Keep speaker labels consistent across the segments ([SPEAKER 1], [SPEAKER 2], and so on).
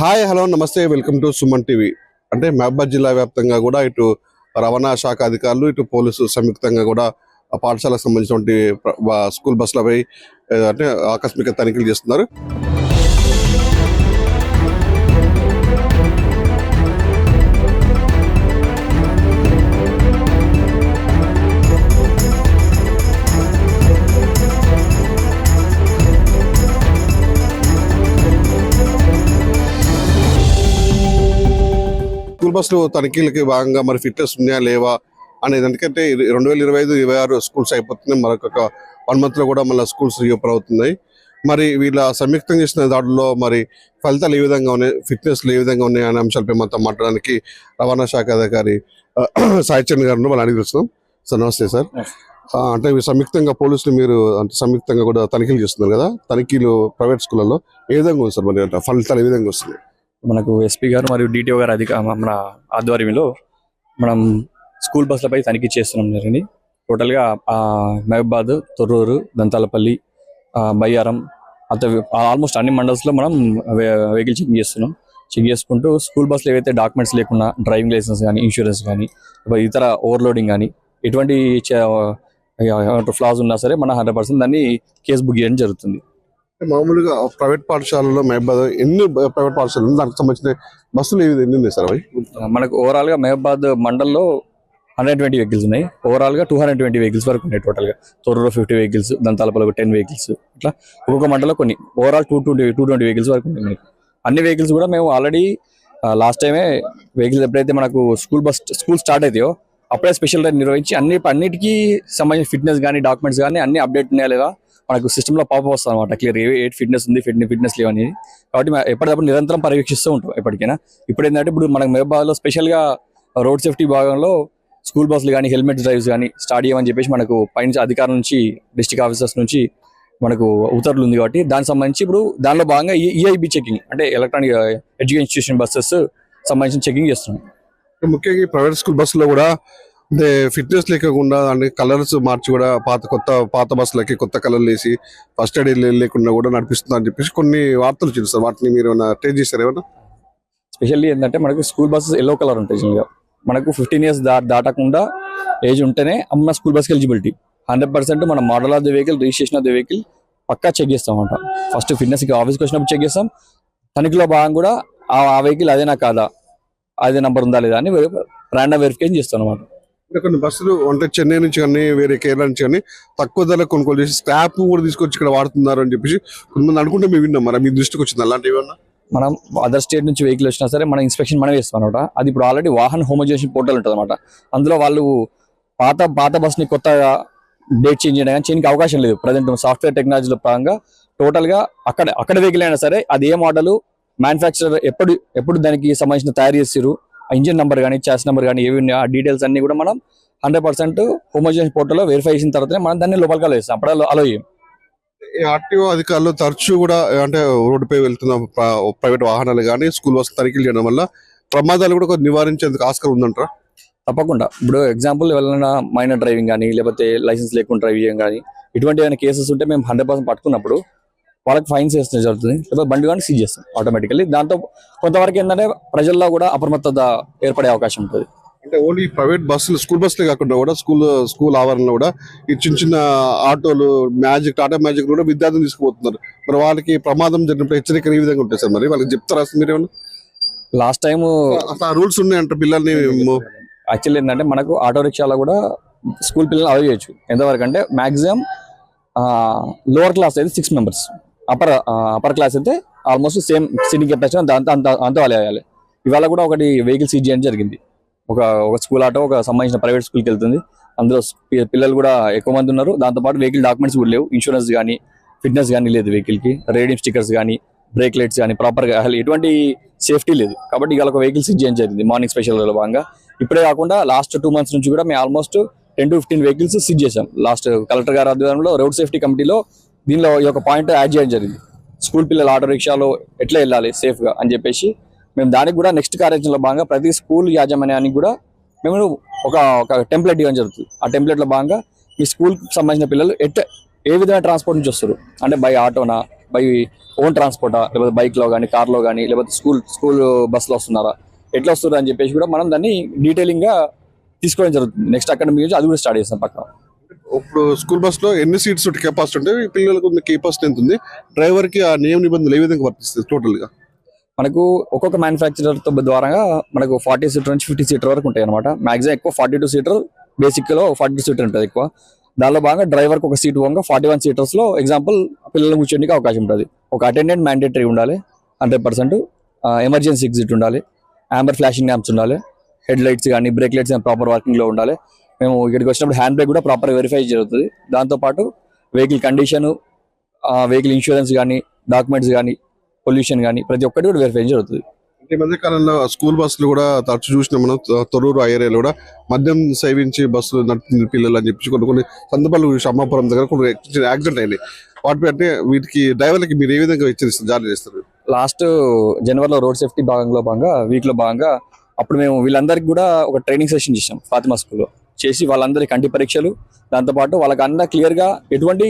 [SPEAKER 1] Hi hello నమస్తే welcome to Suman TV. అంటే మహబూబాబాద్ జిల్లా వ్యాప్తంగా కూడా ఇటు రవాణా శాఖ అధికారులు ఇటు పోలీసు సంయుక్తంగా కూడా ఆ పాఠశాలకు సంబంధించినటువంటి స్కూల్ బస్సులపై అంటే ఆకస్మిక తనిఖీలు చేస్తున్నారు. స్కూల్ బస్సులు తనిఖీలకి భాగంగా మరి ఫిట్నెస్ ఉన్నాయా లేవా అనేది, ఎందుకంటే 2025-26 స్కూల్స్ అయిపోతున్నాయి. మరొక 1 month లో కూడా మళ్ళీ స్కూల్స్ రీఓపెన్ అవుతున్నాయి. మరి వీళ్ళ సంయుక్తం చేసిన దాడుల్లో మరి ఫలితాలు ఏ విధంగా ఉన్నాయి, ఫిట్నెస్లు ఏ విధంగా ఉన్నాయి అనే అంశాలపై మనతో మాట్లాడడానికి రవాణా శాఖ అధికారి సాయి చంద్ గారు మనం అడిగి తెలుస్తున్నాం. సార్ నమస్తే సార్. అంటే సంయుక్తంగా పోలీసులు మీరు అంటే సంయుక్తంగా కూడా తనిఖీలు చేస్తున్నారు కదా, తనిఖీలు ప్రైవేట్ స్కూళ్ళలో ఏ విధంగా ఉంది సార్? మరి ఫలితాలు ఏ విధంగా వస్తున్నాయి?
[SPEAKER 2] మనకు ఎస్పీ గారు మరియు డిటిఓ గారు మన ఆధ్వర్యంలో మనం స్కూల్ బస్సులపై తనిఖీ చేస్తున్నాం జరిగింది. టోటల్గా మహబూబాబాద్, తొర్రూరు, దంతాలపల్లి, బయ్యారం ఆల్మోస్ట్ అన్ని మండల్స్లో మనం వెహికల్ చెక్ చేసుకుంటూ స్కూల్ బస్సులు ఏవైతే డాక్యుమెంట్స్ లేకుండా డ్రైవింగ్ లైసెన్స్ కానీ, ఇన్సూరెన్స్ కానీ, ఇతర ఓవర్లోడింగ్ కానీ ఎటువంటి ఫ్లాస్ ఉన్నా సరే మన 100% దాన్ని కేసు బుక్ చేయడం జరుగుతుంది.
[SPEAKER 1] మామూలుగా ప్రైవేట్ పాఠశాలలో మహబూబాబాద్ ఎన్ని ప్రైవేట్ పాఠశాలలు దానికి సంబంధించిన బస్సులు ఎన్ని ఉన్నాయి సార్? అవి
[SPEAKER 2] మనకు ఓవరాల్గా మహబూబాబాద్ మండల్లో 120 వెహికల్స్ ఉన్నాయి. ఓవరాల్గా 220 వెహికల్స్ వరకు ఉన్నాయి. టోటల్గా తొర్రూరులో 50 వెహికల్స్, దంతాలపల్లి 10 వెహికల్స్, ఇట్లా ఒక్కొక్క మండలంలో కొన్ని ఓవరాల్ 220 వెహికల్స్ వరకు ఉన్నాయి. మనకి అన్ని వెహికల్స్ కూడా మేము ఆల్రెడీ లాస్ట్ టైమే వెహికల్స్ ఎప్పుడైతే మనకు స్కూల్ స్టార్ట్ అవుతాయో అప్పుడే స్పెషల్ రైడ్ నిర్వహించి అన్నిటికీ సంబంధించిన ఫిట్నెస్ కానీ, డాక్యుమెంట్స్ కానీ అన్ని అప్డేట్ ఉన్నాయా లేదా మనకు సిస్టంలో పాప వస్తుంది అనమాట. క్లియర్ ఏ ఫిట్నెస్ ఉంది, ఫిట్నెస్ లేవని. కాబట్టి ఎప్పటికప్పుడు నిరంతరం పర్యవేక్షిస్తూ ఉంటాం ఎప్పటికైనా. ఇప్పుడు ఏంటంటే ఇప్పుడు మనకు మహబూబాబాద్లో స్పెషల్గా రోడ్ సేఫ్టీ భాగంలో స్కూల్ బస్సులు కానీ, హెల్మెట్ డ్రైవ్స్ కానీ స్టార్ట్ చేయమని చెప్పేసి మనకు పైన అధికారుల నుంచి, డిస్ట్రిక్ట్ ఆఫీసర్స్ నుంచి మనకు ఉత్తర్వులు ఉంది. కాబట్టి దానికి సంబంధించి ఇప్పుడు దానిలో భాగంగా ఈఐబి చెకింగ్ అంటే ఎలక్ట్రానిక్ ఎడ్యుకేషన్ ఇన్స్టిట్యూషన్ బస్సెస్ సంబంధించిన చెకింగ్ చేస్తున్నాం.
[SPEAKER 1] ముఖ్యంగా ప్రైవేట్ స్కూల్ బస్సులో కూడా అంటే ఫిట్నెస్ లేకుండా అంటే కలర్స్ మార్చి కూడా పాత బస్సులకి కొత్త కలర్లు వేసి ఫస్ట్ ఎయిడ్ లేకుండా కూడా నడిపిస్తుంది అని చెప్పేసి కొన్ని వార్తలు చూస్తారు. వాటిని మీరు ఏమైనా ట్రేస్ చేస్తారు ఏమన్నా?
[SPEAKER 2] స్పెషల్లీ ఏంటంటే మనకు స్కూల్ బస్సెస్ ఎల్లో కలర్ ఉంటాయి. మనకు 15 years దాటకుండా ఏజ్ ఉంటేనే మన స్కూల్ బస్కి ఎలిజిబిలిటీ. 100% మన model of the vehicle, registration of the vehicle పక్కా చెక్ చేస్తాం అనమాట. ఫస్ట్ ఫిట్నెస్కి ఆఫీస్కి వచ్చినప్పుడు చెక్ చేస్తాం. తనిఖీలో భాగం కూడా ఆ వెహికల్ అదేనా కాదా, అదే నెంబర్ ఉందా లేదా అని ర్యాండమ్ వెరిఫికేషన్ చేస్తాం అనమాట.
[SPEAKER 1] కొన్ని బస్సులు అంటే చెన్నై నుంచి కానీ, వేరే కేరళ నుంచి కానీ తక్కువ ధరలో కొనుగోలు చేసి స్క్రాప్ కూడా తీసుకొచ్చి ఇక్కడ వాడుతున్నారు అని చెప్పేసి కొంతమంది అనుకుంటే మేము విన్నాం. మరి మీ దృష్టికి వచ్చింది అలాంటివి ఏమన్నా?
[SPEAKER 2] మనం అదర్ స్టేట్ నుంచి వెహికల్ వచ్చినా సరే మన ఇన్స్పెక్షన్ మనం వేస్తాం అనమాట. అది ఇప్పుడు ఆల్రెడీ వాహన్ హోమోజేషన్ పోర్టల్ ఉంటుంది అనమాట. అందులో వాళ్ళు పాత బస్ని కొత్తగా డేట్ చేంజ్ చేయడానికి అవకాశం లేదు. ప్రజెంట్ సాఫ్ట్వేర్ టెక్నాలజీలో భాగంగా టోటల్గా అక్కడ వెహికల్ అయినా సరే అది ఏ మోడల్, మ్యానుఫ్యాక్చరర్ ఎప్పుడు దానికి సంబంధించిన తయారు చేసారు, ఇంజిన్ నెంబర్ కానీ, చాస్ నెంబర్ కానీ ఏవి ఉన్నాయి ఆ డీటెయిల్స్ అన్ని కూడా మనం 100% హోమోజేషన్ పోర్టల్లో వెరిఫై చేసిన తర్వాతనే మనం దాన్ని లోపలికి వేస్తాం. అప్పుడు అలో చేయం.
[SPEAKER 1] ఆర్టీఓ అధికారులు తరచూ కూడా అంటే రోడ్డుపై వెళ్తున్న ప్రైవేట్ వాహనాలు కానీ, స్కూల్ బస్సు తనిఖీలు చేయడం వల్ల ప్రమాదాలు కూడా నివారించేందుకు ఆస్కారం ఉందంటారా?
[SPEAKER 2] తప్పకుండా. ఇప్పుడు ఎగ్జాంపుల్ ఎవరైనా మైనర్ డ్రైవింగ్ కానీ, లేకపోతే లైసెన్స్ లేకుండా డ్రైవ్ చేయడం కానీ ఇటువంటి ఏమైనా కేసెస్ ఉంటే మేము 100% పట్టుకున్నప్పుడు వాళ్ళకి ఫైన్స్ వేస్తే జరుగుతుంది, లేకపోతే బండి కానీ సీజ్ చేస్తాం ఆటోమేటికల్లీ. దాంతో కొంతవరకు ఏంటంటే ప్రజల్లో కూడా అప్రమత్తత ఏర్పడే అవకాశం ఉంటుంది.
[SPEAKER 1] అంటే ఓన్లీ ప్రైవేట్ బస్సులు, స్కూల్ బస్సులే కాకుండా కూడా స్కూల్ ఆవరణలో కూడా ఈ చిన్న ఆటోలు, టాటా మ్యాజిక్ కూడా విద్యార్థులు తీసుకుపోతున్నారు. మరి వాళ్ళకి ప్రమాదం జరిగినప్పుడు హెచ్చరికలు ఈ విధంగా ఉంటాయి సార్. మరి వాళ్ళకి చెప్తారా మీరు ఏమన్నా?
[SPEAKER 2] లాస్ట్ టైం
[SPEAKER 1] రూల్స్ ఉన్నాయంట పిల్లల్ని.
[SPEAKER 2] యాక్చువల్లీ ఏంటంటే మనకు ఆటో రిక్షాలో కూడా స్కూల్ పిల్లల్ని అలౌ చేయొచ్చు. ఎంతవరకు అంటే మాక్సిమం లోవర్ క్లాస్ అయితే 6 members, అప్పర్ క్లాస్ అయితే ఆల్మోస్ట్ సేమ్ సీటింగ్ కెపాసిటీ అంతా వాళ్ళు వేయాలి. ఇవాళ కూడా ఒకటి వెహికల్ సీజ్ చేయడం జరిగింది. ఒక స్కూల్ ఆటో ఒక సంబంధించిన ప్రైవేట్ స్కూల్కి వెళ్తుంది. అందులో పిల్లలు కూడా ఎక్కువ మంది ఉన్నారు. దాంతోపాటు వెహికల్ డాక్యుమెంట్స్ కూడా లేవు, ఇన్సూరెన్స్ కానీ, ఫిట్నెస్ కానీ లేదు వెహికల్కి, రేడియం స్టిక్కర్స్ కానీ, బ్రేక్ లైట్స్ కానీ ప్రాపర్గా ఎటువంటి సేఫ్టీ లేదు. కాబట్టి ఇవాళ ఒక వెహికల్ సీజ్ చేయడం జరిగింది మార్నింగ్ స్పెషల్లో భాగంగా. ఇప్పుడే కాకుండా లాస్ట్ 2 months నుంచి కూడా మేము ఆల్మోస్ట్ 10 to 15 వెహికల్స్ సీజ్ చేశాం. లాస్ట్ కలెక్టర్ గారి ఆధ్వర్యంలో రోడ్ సేఫ్టీ కమిటీలో దీనిలో ఈ యొక్క పాయింట్ యాడ్ చేయడం జరిగింది. స్కూల్ పిల్లలు ఆటో రిక్షాలో ఎట్లా వెళ్ళాలి సేఫ్గా అని చెప్పేసి మేము దానికి కూడా నెక్స్ట్ కార్యాచరణలో భాగంగా ప్రతి స్కూల్ యాజమాన్యానికి కూడా మేము ఒక టెంప్లెట్ ఇవ్వడం జరుగుతుంది. ఆ టెంప్లెట్లో భాగంగా మీ స్కూల్కి సంబంధించిన పిల్లలు ఏ విధమైన ట్రాన్స్పోర్ట్ నుంచి వస్తారు, అంటే బై ఆటోనా, బై ఓన్ ట్రాన్స్పోర్టా, లేకపోతే బైక్లో కానీ, కార్లో కానీ, లేకపోతే స్కూల్ బస్సులో వస్తున్నారా, ఎట్లా వస్తున్నారు అని చెప్పేసి కూడా మనం దాన్ని డీటెయిలింగ్గా తీసుకోవడం జరుగుతుంది. నెక్స్ట్ అకాడమిక్ నుంచి అది కూడా స్టార్ట్ చేస్తాం పక్కన.
[SPEAKER 1] ఇప్పుడు స్కూల్ బస్ లో ఎన్ని సీట్స్ కెపాసిటీ ఉంటాయి, పిల్లలకు ఉన్న కెపాసిటీ ఎంత ఉంది, డ్రైవర్ కి ఆ నియమ నిబంధనలు ఏ విధంగా వర్తిస్తాయి టోటల్ గా?
[SPEAKER 2] మనకు ఒక్కొక్క మ్యానుఫ్యాక్చరర్ ద్వారా మనకు 40 సీటర్ నుంచి 50 సీటర్ వరకు ఉంటాయి అనమాట. మాక్సిమం ఎక్కువ 42 సీటర్, బేసిక్ లో 42 సీటర్ ఉంటుంది ఎక్కువ. దానిలో భాగంగా డ్రైవర్కి ఒక సీట్ పోగా 41 సీటర్స్ లో ఎగ్జాంపుల్ పిల్లలు కూర్చోడానికి అవకాశం ఉంటుంది. ఒక అటెండెంట్ మ్యాండేటరీ ఉండాలి 100%, ఎమర్జెన్సీ ఎగ్జిట్ ఉండాలి, యాంబర్ ఫ్లాషింగ్ ల్యాంప్స్ ఉండాలి, హెడ్ లైట్స్ కానీ బ్రేక్ లైట్స్ కానీ ప్రాపర్ వర్కింగ్ లో ఉండాలి. మేము ఇక్కడికి వచ్చినప్పుడు హ్యాండ్ బ్రేక్ కూడా ప్రాపర్ వెరిఫై జరుగుతుంది. దాంతోపాటు వెహికల్ కండిషన్, వెహికల్ ఇన్సూరెన్స్ కానీ, డాక్యుమెంట్స్ కానీ, పొల్యూషన్ కానీ ప్రతి ఒక్కటి కూడా వెరిఫై జరుగుతుంది.
[SPEAKER 1] ఈ మధ్య కాలంలో స్కూల్ బస్సులు కూడా తరచు చూసిన మనం తొర్రూరు ఆ ఏరియాలో కూడా మద్యం సేవించి బస్సులు నడుపుతున్న పిల్లలు అని చెప్పి కొన్ని సందర్భాలు అమ్మాపురం దగ్గర కొన్ని యాక్సిడెంట్ అయినాయి. వాటి అంటే వీటికి డ్రైవర్లకి మీరు ఏ విధంగా హెచ్చరిస్తారు, జారీ చేస్తారు?
[SPEAKER 2] లాస్ట్ జనవరిలో రోడ్ సేఫ్టీ వీక్ లో భాగంగా అప్పుడు మేము వీళ్ళందరికీ కూడా ఒక ట్రైనింగ్ సెషన్ చేసాం ఫాతిమా స్కూల్లో. చేసి వాళ్ళందరి కంటి పరీక్షలు, దాంతోపాటు వాళ్ళకి అన్న క్లియర్గా ఎటువంటి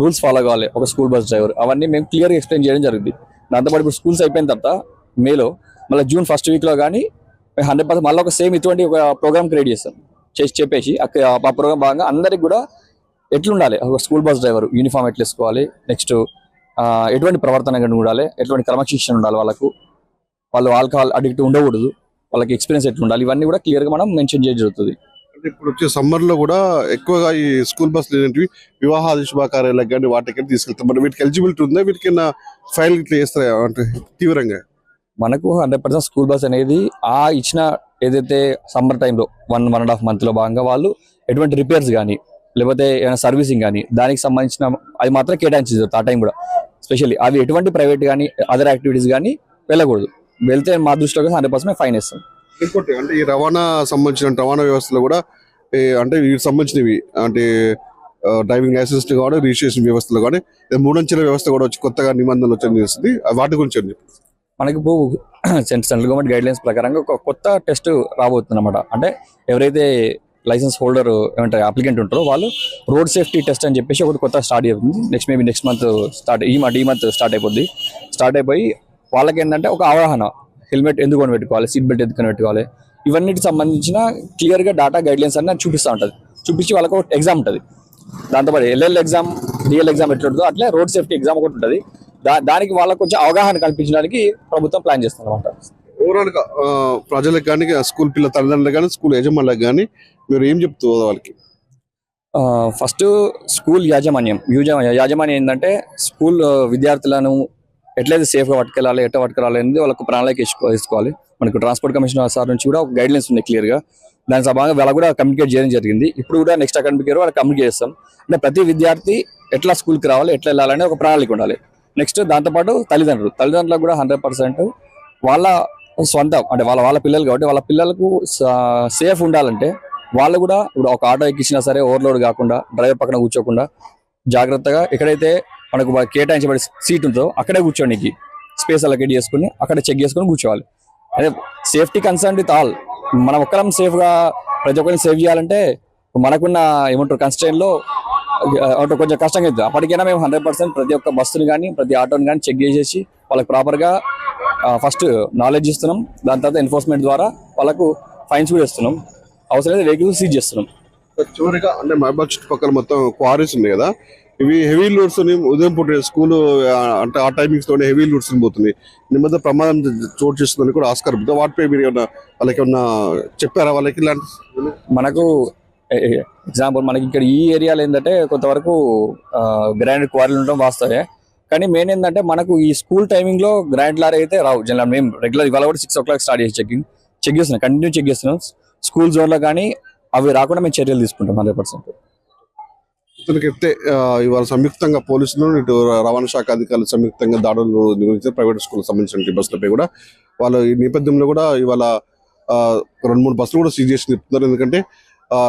[SPEAKER 2] రూల్స్ ఫాలో కావాలి ఒక స్కూల్ బస్ డ్రైవర్, అవన్నీ మేము క్లియర్గా ఎక్స్ప్లెయిన్ చేయడం జరిగింది. దాంతోపాటు ఇప్పుడు స్కూల్స్ అయిపోయిన తర్వాత మేలో మళ్ళీ జూన్ ఫస్ట్ వీక్లో కానీ 100% మళ్ళీ ఒక సేమ్ ఇటువంటి ఒక ప్రోగ్రామ్ క్రియేట్ చేస్తాం. చెప్పేసి ఆ ప్రోగ్రామ్ భాగంగా అందరికి కూడా ఎట్లుండాలి ఒక స్కూల్ బస్ డ్రైవర్, యూనిఫామ్ ఎట్లా వేసుకోవాలి, నెక్స్ట్ ఎటువంటి ప్రవర్తన ఉండాలి, ఎటువంటి క్రమశిక్షణ ఉండాలి, వాళ్ళు ఆల్కహాల్ అడిక్ట్ ఉండకూడదు, వాళ్ళకి ఎక్స్పీరియన్స్ ఎట్లా ఉండాలి, ఇవన్నీ కూడా క్లియర్గా మనం మెన్షన్ చేయడం జరుగుతుంది.
[SPEAKER 1] అంటే ఇప్పుడు వచ్చే సమ్మర్ లో కూడా ఎక్కువగా ఈ స్కూల్ బస్సులు ఏంటివి వివాహాది శుభకార్యాలకు కానీ వాటికి తీసుకెళ్తాం. మరి వీటికి ఎలిజిబిలిటీ ఉందా, వీటికి ఫైల్ ఇట్లా చేస్తారా అంటే తీవ్రంగా?
[SPEAKER 2] మనకు 100% స్కూల్ బస్ అనేది ఇచ్చిన ఏదైతే సమ్మర్ టైంలో 1.5 month లో భాగంగా వాళ్ళు ఎటువంటి రిపేర్స్ కానీ లేకపోతే ఏమైనా సర్వీసింగ్ కానీ దానికి సంబంధించిన అది మాత్రం కేటాయించారు. ఆ టైం కూడా స్పెషల్లీ అవి ఎటువంటి ప్రైవేట్ కానీ అదర్ యాక్టివిటీస్ కానీ వెళ్ళకూడదు. వెళ్తే మా దృష్టిలో 100% ఫైన్ వేస్తాం.
[SPEAKER 1] ఇంకోటి అంటే ఈ రవాణా వ్యవస్థలో కూడా అంటే వీటికి సంబంధించినవి అంటే డ్రైవింగ్ లైసెన్స్ కానీ రిజిస్ట్రేషన్ వ్యవస్థలో కానీ 3 అంచెల వ్యవస్థ కూడా వచ్చి కొత్తగా నిబంధనలు వచ్చి వాటి గురించి అని చెప్పి
[SPEAKER 2] మనకి ఇప్పుడు సెంట్రల్ గవర్నమెంట్ గైడ్ లైన్స్ ప్రకారంగా ఒక కొత్త టెస్ట్ రాబోతుంది అనమాట. అంటే ఎవరైతే లైసెన్స్ హోల్డర్ ఏమంటారు అప్లికెంట్ ఉంటారో వాళ్ళు రోడ్ సేఫ్టీ టెస్ట్ అని చెప్పేసి ఒకటి కొత్త స్టార్ట్ అవుతుంది. నెక్స్ట్ మంత్ స్టార్ట్ ఈ మంత్ స్టార్ట్ అయిపోద్ది. స్టార్ట్ అయిపోయి వాళ్ళకి ఏంటంటే ఒక అవగాహన, హెల్మెట్ ఎందుకు కొని పెట్టుకోవాలి, సీట్ బెల్ట్ ఎందుకు పెట్టుకోవాలి, ఇవన్నిటికి సంబంధించిన క్లియర్గా డేటా గైడ్ లైన్స్ అన్నీ చూపిస్తూ ఉంటుంది. చూపించి వాళ్ళకు ఒక ఎగ్జామ్ ఉంటుంది. దాంతోపాటు ఎల్ఎల్ ఎగ్జామ్, డిఎల్ ఎగ్జామ్ ఎట్లా ఉంటుందో అట్లే రోడ్ సేఫ్టీ ఎగ్జామ్ ఒకటి ఉంటుంది. దానికి వాళ్ళకు కొంచెం అవగాహన కల్పించడానికి ప్రభుత్వం ప్లాన్ చేస్తుంది అనమాట.
[SPEAKER 1] ఓవరాల్ గా ప్రజలకు కానీ, స్కూల్ పిల్లల తల్లిదండ్రులకు కానీ, స్కూల్ యజమానులకు కానీ మీరు ఏం చెప్తూ వాళ్ళకి?
[SPEAKER 2] ఫస్ట్ స్కూల్ యాజమాన్యం ఏంటంటే స్కూల్ విద్యార్థులను ఎట్లయితే సేఫ్గా పట్టుకెళ్ళాలి, ఎట్లా పట్టుకెళ్ళాలి అనేది వాళ్ళకు ప్రణాళిక వేసుకోవాలి. మనకు ట్రాన్స్పోర్ట్ కమిషనర్ సార్ నుంచి కూడా ఒక గైడ్ లైన్స్ ఉన్నాయి క్లియర్గా. దాని భాగంగా వాళ్ళకు కూడా కమ్యూనికేట్ చేయడం జరిగింది. ఇప్పుడు కూడా నెక్స్ట్ అకాడమిక్ ఇయర్ వాళ్ళకి కమ్యూనికేట్ చేస్తాం. అంటే ప్రతి విద్యార్థి ఎట్లా స్కూల్కి రావాలి, ఎట్లా వెళ్ళాలని ఒక ప్రణాళిక ఉండాలి. నెక్స్ట్ దాంతోపాటు తల్లిదండ్రులకు కూడా 100% వాళ్ళ స్వంతం అంటే వాళ్ళ పిల్లలు కాబట్టి వాళ్ళ పిల్లలకు సేఫ్ ఉండాలంటే వాళ్ళు కూడా ఇప్పుడు ఒక ఆటో ఎక్కించినా సరే ఓవర్లోడ్ కాకుండా డ్రైవర్ పక్కన కూర్చోకుండా జాగ్రత్తగా ఎక్కడైతే మనకు కేటాయించబడే సీట్ ఉంటుందో అక్కడే కూర్చోడానికి స్పేస్ అలొకేట్ చేసుకుని అక్కడ చెక్ చేసుకుని కూర్చోవాలి. అదే సేఫ్టీ కన్సర్న్ విత్ ఆల్. మనం ఒక్కరం సేఫ్గా ప్రతి ఒక్కరిని సేవ్ చేయాలంటే మనకున్న ఏమంటారు కన్స్ట్రెయిన్లో కొంచెం కష్టంగా అవుతుంది. అప్పటికైనా మేము 100% ప్రతి ఒక్క బస్సుని కానీ ప్రతి ఆటోని కానీ చెక్ చేసేసి వాళ్ళకి ప్రాపర్గా ఫస్ట్ నాలెడ్జ్ ఇస్తున్నాం. దాని తర్వాత ఎన్ఫోర్స్మెంట్ ద్వారా వాళ్ళకు ఫైన్స్ కూడా ఇస్తున్నాం. అవసరమైతే వెహికల్స్ సీజ్ చేస్తున్నాం.
[SPEAKER 1] చివరిగా అంటే మహబాద్ చుట్టుపక్కల మొత్తం క్వారీస్ ఉన్నాయి కదా, ఇవి హెవీ లోడ్స్ ఉదయం పూట స్కూల్ అంటే ఆ టైమింగ్స్ తోనే హెవీ లోడ్స్ పోతుంది. ఈ మధ్య ప్రమాదం చోటు చేస్తుందని కూడా ఆస్కారం ఉంటుంది. వాటిపై మీరు ఏమన్నా వాళ్ళకి ఏమన్నా చెప్పారా వాళ్ళకి? ఇలాంటి
[SPEAKER 2] మనకు ఎగ్జాంపుల్ మనకి ఇక్కడ ఈ ఏరియాలో ఏంటంటే కొంతవరకు గ్రానైట్ క్వారీలు ఉండడం వాస్తవే. కానీ మెయిన్ ఏంటంటే మనకు ఈ స్కూల్ టైమింగ్లో గ్రానైట్ లారీ అయితే రావు. జనరల్ మేము రెగ్యులర్ ఇవాళ కూడా 6 o'clock స్టార్ట్ చేసి చెక్ చేస్తున్నాం, కంటిన్యూ చెక్ చేస్తున్నాం. స్కూల్ జోన్లో కానీ అవి రాకుండా మేము చర్యలు తీసుకుంటాం 100%.
[SPEAKER 1] ఇతనికైతే ఇవాళ సంయుక్తంగా పోలీసులు ఇటు రవాణా శాఖ అధికారులు సంయుక్తంగా దాడులు నిర్వహించారు ప్రైవేట్ స్కూల్ సంబంధించిన బస్సులపై కూడా. వాళ్ళు ఈ నేపథ్యంలో కూడా ఇవాళ 2-3 బస్సులు కూడా సీజ్ చేసి చెప్తున్నారు. ఎందుకంటే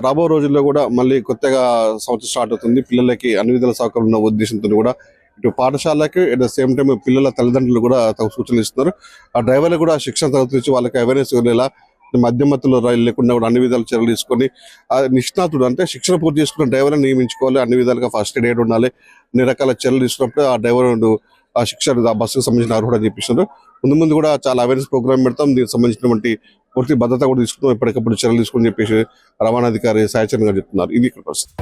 [SPEAKER 1] రాబో రోజుల్లో కూడా మళ్ళీ కొత్తగా సంవత్సరం స్టార్ట్ అవుతుంది. పిల్లలకి అన్ని విధాల సౌకర్యం ఉన్న ఉద్దేశంతో కూడా ఇటు పాఠశాలకి అట్ ద సేమ్ టైం పిల్లల తల్లిదండ్రులు కూడా తమ సూచనలు ఇస్తున్నారు. ఆ డ్రైవర్లు కూడా శిక్షణ తరగతి వాళ్ళకి అవేర్నెస్ వెళ్ళేలా మధ్యమత్తులో రైలు లేకుండా కూడా అన్ని విధాలు చర్యలు తీసుకొని నిష్ణాతుడు అంటే శిక్షణ పూర్తి చేసుకున్న డ్రైవర్ని నియమించుకోవాలి. అన్ని విధాలుగా ఫస్ట్ ఎయిడ్ ఉండాలి. అన్ని రకాల చర్యలు తీసుకున్నప్పుడు ఆ డ్రైవర్ ఆ శిక్ష ఆ బస్సుకు సంబంధించిన అర్హుడు అని చెప్పిస్తున్నారు. ముందు ముందు కూడా చాలా అవేర్నెస్ ప్రోగ్రామ్ పెడతాం, దీనికి సంబంధించినటువంటి పూర్తి భద్రత కూడా తీసుకుంటాం, ఎప్పటికప్పుడు చర్యలు తీసుకుని చెప్పేసి రవాణా అధికారి సాయచరణ్ గారు చెప్తున్నారు. ఇది ఇక్కడ పరిస్థితి.